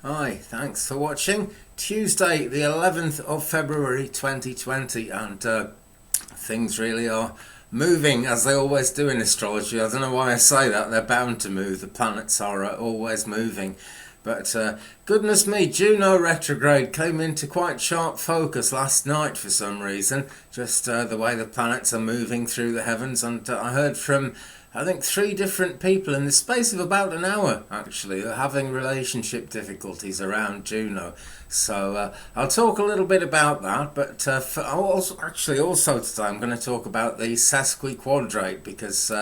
Hi, thanks for watching. Tuesday, the 11th of February 2020, and things really are moving as they always do in astrology. I don't know why I say that, they're bound to move. The planets are always moving. But goodness me, Juneau Retrograde came into quite sharp focus last night for some reason. Just the way the planets are moving through the heavens. And I heard from, I think, 3 different people in the space of about an hour, actually, are having relationship difficulties around Juneau. So I'll talk a little bit about that, but also today I'm going to talk about the sesquiquadrate, because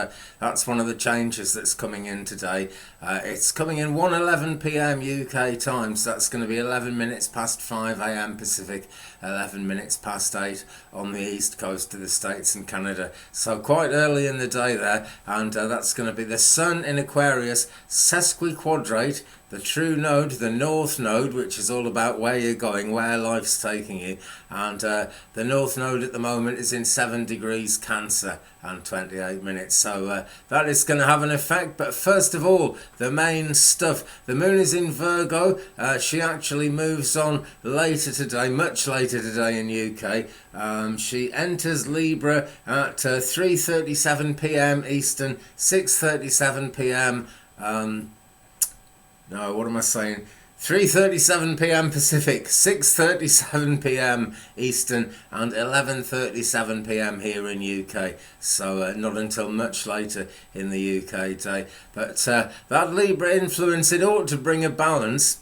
that's one of the changes that's coming in today. It's coming in 1:11 p.m. UK time, so that's going to be 11 minutes past 5 a.m. Pacific, 11 minutes past 8 on the east coast of the States and Canada. So quite early in the day there, and that's going to be the Sun in Aquarius sesquiquadrate, the true node, the north node, which is all about where you're going, where life's taking you. And the north node at the moment is in 7 degrees Cancer and 28 minutes. So that is going to have an effect. But first of all, the main stuff. The moon is in Virgo. She actually moves on later today, much later today in UK. She enters Libra at 3:37 p.m. Eastern, 6:37 p.m. No, what am I saying? 3:37 p.m. Pacific, 6:37 p.m. Eastern, and 11:37 p.m. here in UK. So not until much later in the UK day. But that Libra influence, it ought to bring a balance.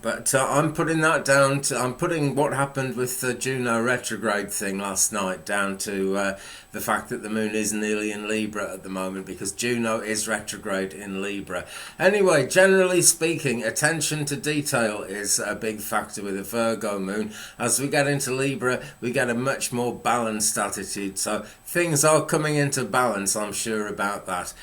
But I'm putting that down to, I'm putting what happened with the Juneau Retrograde thing last night down to the fact that the moon is nearly in Libra at the moment, because Juneau is retrograde in Libra. Anyway, generally speaking, attention to detail is a big factor with a Virgo moon. As we get into Libra, we get a much more balanced attitude. So things are coming into balance, I'm sure about that.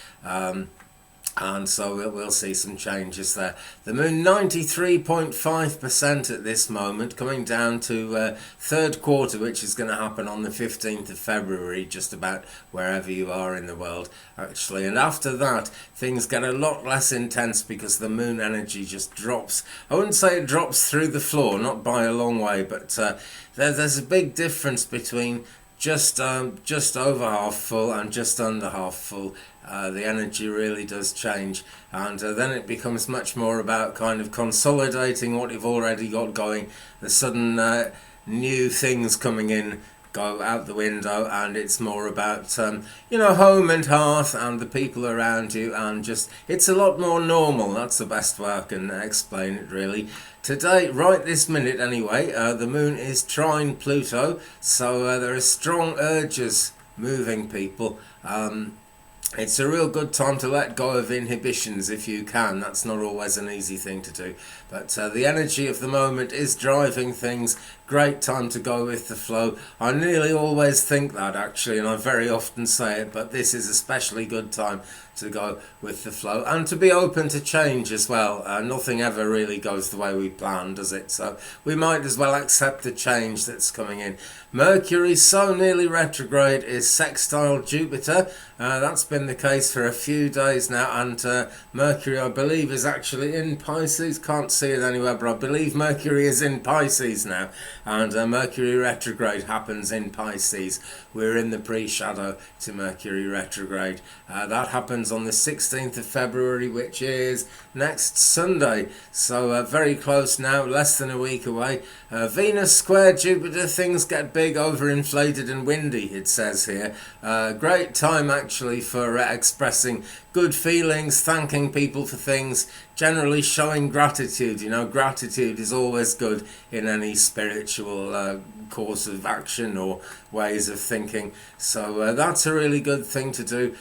And so we'll see some changes there. The moon 93.5% at this moment, coming down to third quarter, which is going to happen on the 15th of February, just about wherever you are in the world, actually. And after that, things get a lot less intense because the moon energy just drops. I wouldn't say it drops through the floor, not by a long way, but there's a big difference between just over half full and just under half full. The energy really does change, and then it becomes much more about kind of consolidating what you've already got going. The sudden new things coming in go out the window, and it's more about home and hearth and the people around you, and just it's a lot more normal. That's the best way I can explain it, really. Today, right this minute anyway, the moon is trine Pluto, so there are strong urges moving people. It's a real good time to let go of inhibitions if you can. That's not always an easy thing to do. But the energy of the moment is driving things. Great time to go with the flow. I nearly always think that, actually, and I very often say it, but this is especially good time to go with the flow and to be open to change as well. Nothing ever really goes the way we plan, does it? So we might as well accept the change that's coming in. Mercury, so nearly retrograde, is sextile Jupiter. That's been the case for a few days now, and Mercury, I believe, is actually in Pisces. Can't see it anywhere, but I believe Mercury is in Pisces now, and Mercury retrograde happens in Pisces. We're in the pre-shadow to Mercury retrograde. That happens on the 16th of February, which is next Sunday. So very close now, less than a week away. Venus square Jupiter, things get big, overinflated and windy, it says here. Great time actually for expressing good feelings, thanking people for things, generally showing gratitude. Gratitude is always good in any spiritual course of action or ways of thinking. So that's a really good thing to do.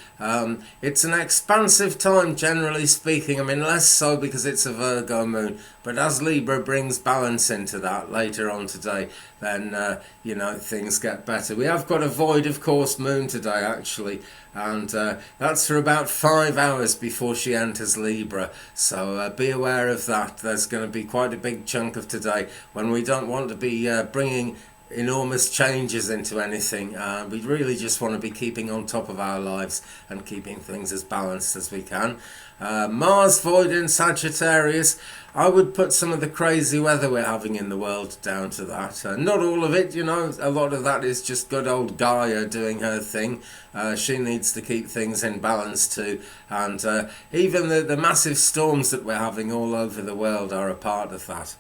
It's an expansive time, generally speaking. I mean, less so because it's a Virgo moon, but as Libra brings balance into that later on today, then things get better. We have got a void, of course, moon today actually, and that's for about 5 hours before she enters Libra. So be aware of that. There's going to be quite a big chunk of today when we don't want to be bringing enormous changes into anything. We really just want to be keeping on top of our lives and keeping things as balanced as we can. Mars void in Sagittarius. I would put some of the crazy weather we're having in the world down to that. Not all of it, you know. A lot of that is just good old Gaia doing her thing. She needs to keep things in balance too. And even the massive storms that we're having all over the world are a part of that.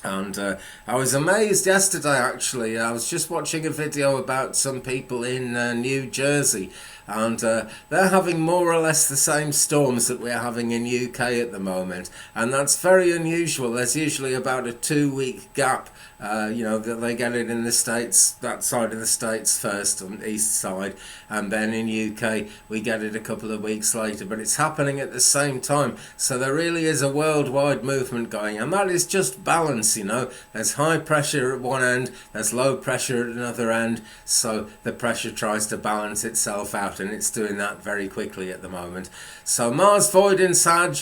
And I was amazed yesterday, actually. I was just watching a video about some people in New Jersey, and they're having more or less the same storms that we're having in UK at the moment, and that's very unusual. There's usually about a 2-week gap, that they get it in the States, that side of the States first, on the east side, and then in UK we get it a couple of weeks later, but it's happening at the same time. So there really is a worldwide movement going, and that is just balance. There's high pressure at one end, there's low pressure at another end, so the pressure tries to balance itself out, and it's doing that very quickly at the moment. So Mars void in Sag,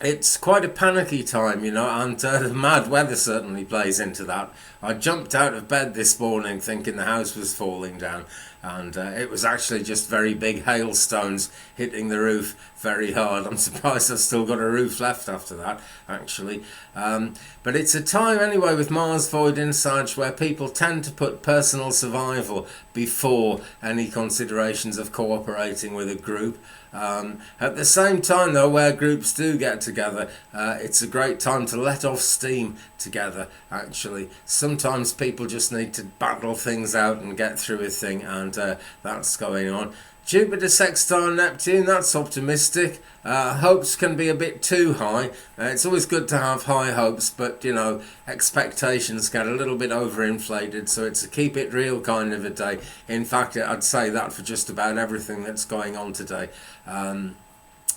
it's quite a panicky time, and the mad weather certainly plays into that. I jumped out of bed this morning thinking the house was falling down, and it was actually just very big hailstones hitting the roof very hard. I'm surprised I've still got a roof left after that, actually. But it's a time anyway with Mars void in Sag where people tend to put personal survival before any considerations of cooperating with a group. At the same time, though, where groups do get together, it's a great time to let off steam together, actually. Sometimes people just need to battle things out and get through a thing, and that's going on. Jupiter sextile Neptune, that's optimistic. Hopes can be a bit too high. It's always good to have high hopes, but expectations get a little bit overinflated, so it's a keep it real kind of a day. In fact, I'd say that for just about everything that's going on today.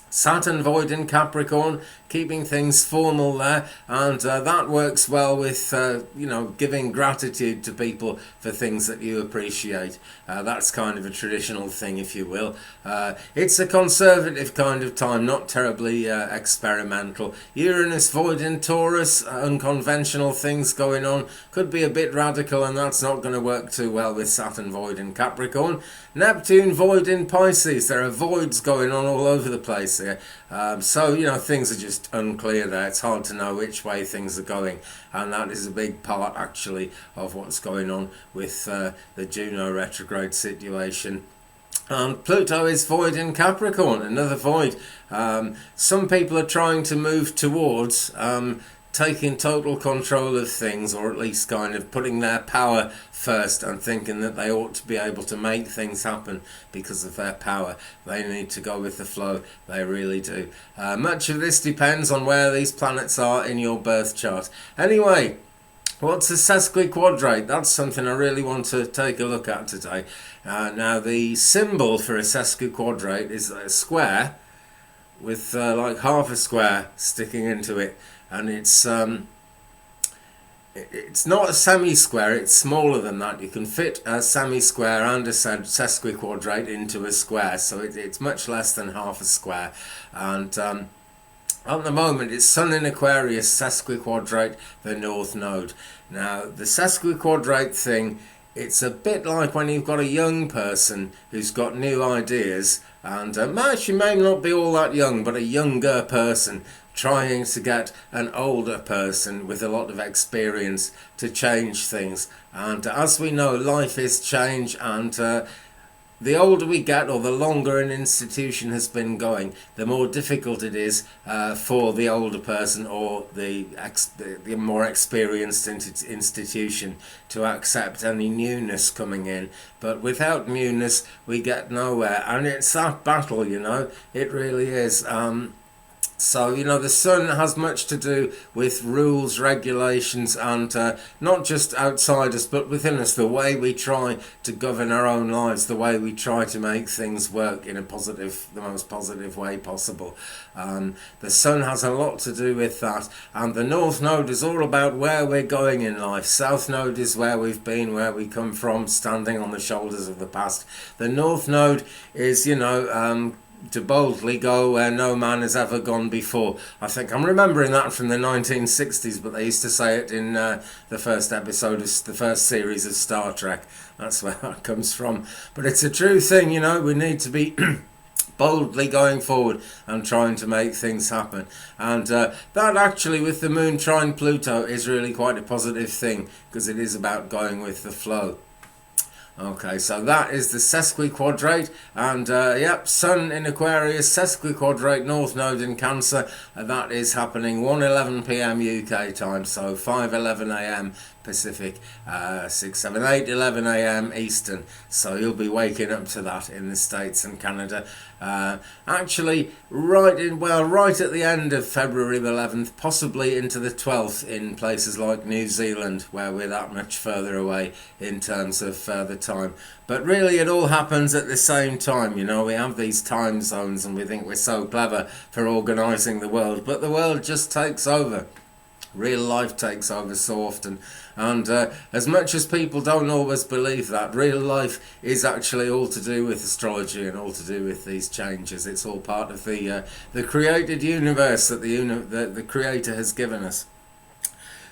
Saturn void in Capricorn, keeping things formal there, and that works well with giving gratitude to people for things that you appreciate. That's kind of a traditional thing, if you will. It's a conservative kind of time, not terribly experimental. Uranus void in Taurus, unconventional things going on, could be a bit radical, and that's not going to work too well with Saturn void in Capricorn. Neptune void in Pisces, there are voids going on all over the place here. So things are just unclear there. It's hard to know which way things are going, and that is a big part actually of what's going on with the Juneau Retrograde situation. And Pluto is void in Capricorn, another void. Some people are trying to move towards taking total control of things, or at least kind of putting their power first and thinking that they ought to be able to make things happen because of their power. They need to go with the flow, they really do. Much of this depends on where these planets are in your birth chart. Anyway, what's a sesquiquadrate? That's something I really want to take a look at today. Now, the symbol for a sesquiquadrate is a square with like half a square sticking into it, and it's not a semi-square, it's smaller than that. You can fit a semi-square and a sesquiquadrate into a square, so it's much less than half a square. And at the moment, it's Sun in Aquarius, sesquiquadrate, the North Node. Now, the sesquiquadrate thing, it's a bit like when you've got a young person who's got new ideas, and she may not be all that young, but a younger person trying to get an older person with a lot of experience to change things. And as we know, life is change, and the older we get, or the longer an institution has been going, the more difficult it is for the older person or the more experienced institution to accept any newness coming in. But without newness, we get nowhere, and it's that battle, it really is. So, the Sun has much to do with rules, regulations, and not just outside us, but within us, the way we try to govern our own lives, the way we try to make things work in the most positive way possible. The Sun has a lot to do with that, and the North Node is all about where we're going in life. South Node is where we've been, where we come from, standing on the shoulders of the past. The North Node is, to boldly go where no man has ever gone before. I think I'm remembering that from the 1960s, but they used to say it in the first episode of the first series of Star Trek. That's where that comes from. But it's a true thing, you know. We need to be boldly going forward and trying to make things happen. And that actually, with the moon trine Pluto, is really quite a positive thing, because it is about going with the flow. Okay, so that is the sesquiquadrate, and yep, Sun in Aquarius, sesquiquadrate, North Node in Cancer, and that is happening 1:11 p.m. UK time, so 5:11 a.m. Pacific, 6, 7, 8, 11 a.m. Eastern, so you'll be waking up to that in the States and Canada. Actually, right at the end of February the 11th, possibly into the 12th in places like New Zealand, where we're that much further away in terms of the time. But really, it all happens at the same time. You know, we have these time zones and we think we're so clever for organising the world, but the world just takes over. Real life takes over so often, and as much as people don't always believe that, real life is actually all to do with astrology and all to do with these changes. It's all part of the created universe that the Creator has given us.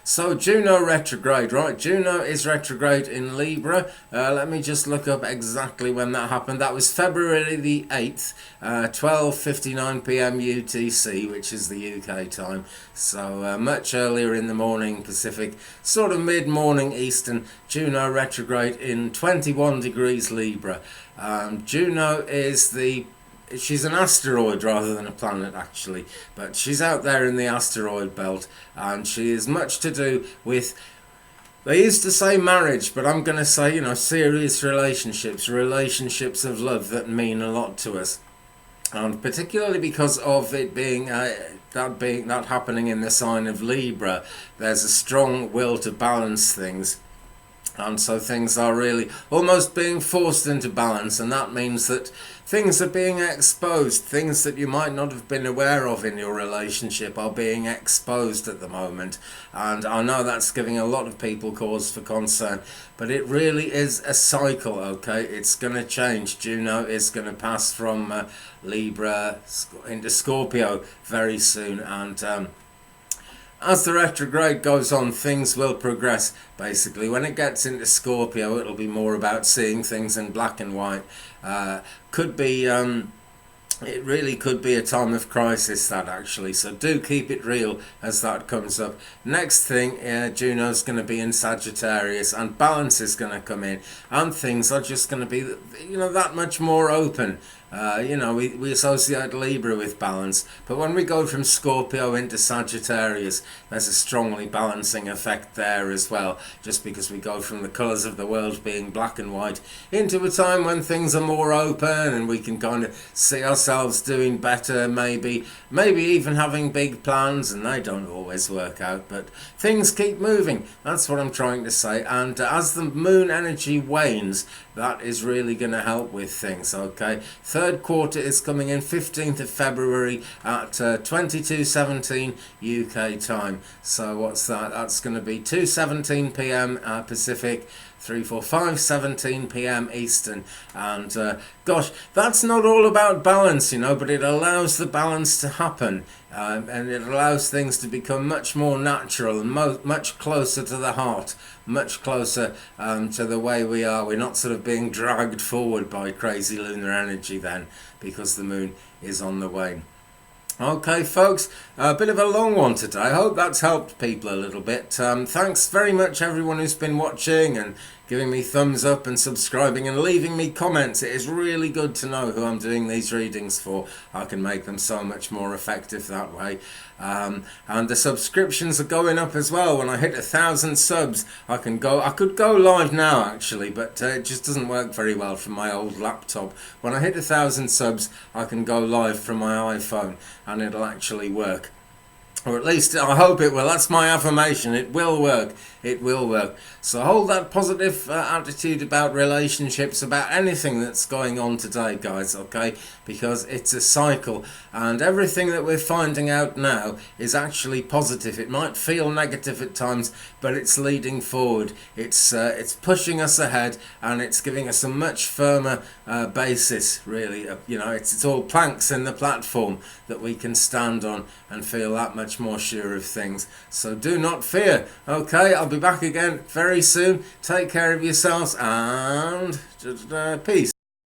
So Juneau Retrograde, right? Juneau is retrograde in Libra. Let me just look up exactly when that happened. That was February the 8th, 12:59 p.m. UTC, which is the UK time. So much earlier in the morning Pacific, sort of mid-morning Eastern. Juneau retrograde in 21 degrees Libra. Juneau is she's an asteroid rather than a planet, actually, but she's out there in the asteroid belt, and she is much to do with, they used to say marriage, but I'm going to say, you know, serious relationships of love that mean a lot to us, and particularly because of it being that happening in the sign of Libra, there's a strong will to balance things. And so things are really almost being forced into balance, and that means that things are being exposed. Things that you might not have been aware of in your relationship are being exposed at the moment. And I know that's giving a lot of people cause for concern, but it really is a cycle, okay? It's going to change. Juno is going to pass from Libra into Scorpio very soon, and as the retrograde goes on, things will progress. Basically, when it gets into Scorpio, it'll be more about seeing things in black and white. It really could be a time of crisis, that actually. So do keep it real as that comes up. Next thing, Juno's going to be in Sagittarius, and balance is going to come in, and things are just going to be, you know, that much more open. You know, we associate Libra with balance, but when we go from Scorpio into Sagittarius, there's a strongly balancing effect there as well, just because we go from the colours of the world being black and white into a time when things are more open and we can kind of see ourselves doing better, maybe even having big plans, and they don't always work out, but things keep moving. That's what I'm trying to say. And as the moon energy wanes, that is really going to help with things, okay? Third quarter is coming in 15th of February at 22:17 UK time. So what's that? That's going to be 2:17 p.m. Pacific, 3:45:17 p.m. Eastern. And gosh, that's not all about balance, you know, but it allows the balance to happen. And it allows things to become much more natural and much closer to the heart, much closer to the way we are. We're not sort of being dragged forward by crazy lunar energy then, because the moon is on the wane. Okay, folks, a bit of a long one today. I hope that's helped people a little bit. Thanks very much everyone who's been watching and giving me thumbs up and subscribing and leaving me comments. It is really good to know who I'm doing these readings for. I can make them so much more effective that way. And the subscriptions are going up as well. When I hit 1,000 subs, I could go live now actually, but it just doesn't work very well from my old laptop. When I hit 1,000 subs, I can go live from my iPhone and it'll actually work. Or at least I hope it will. That's my affirmation. It will work. It will work. So hold that positive attitude about relationships, about anything that's going on today, guys, okay? Because it's a cycle, and everything that we're finding out now is actually positive. It might feel negative at times, but it's leading forward. It's pushing us ahead, and it's giving us a much firmer basis, really. It's all planks in the platform that we can stand on and feel that much more sure of things. So do not fear. Okay, I'll be back again very soon. Take care of yourselves, and peace.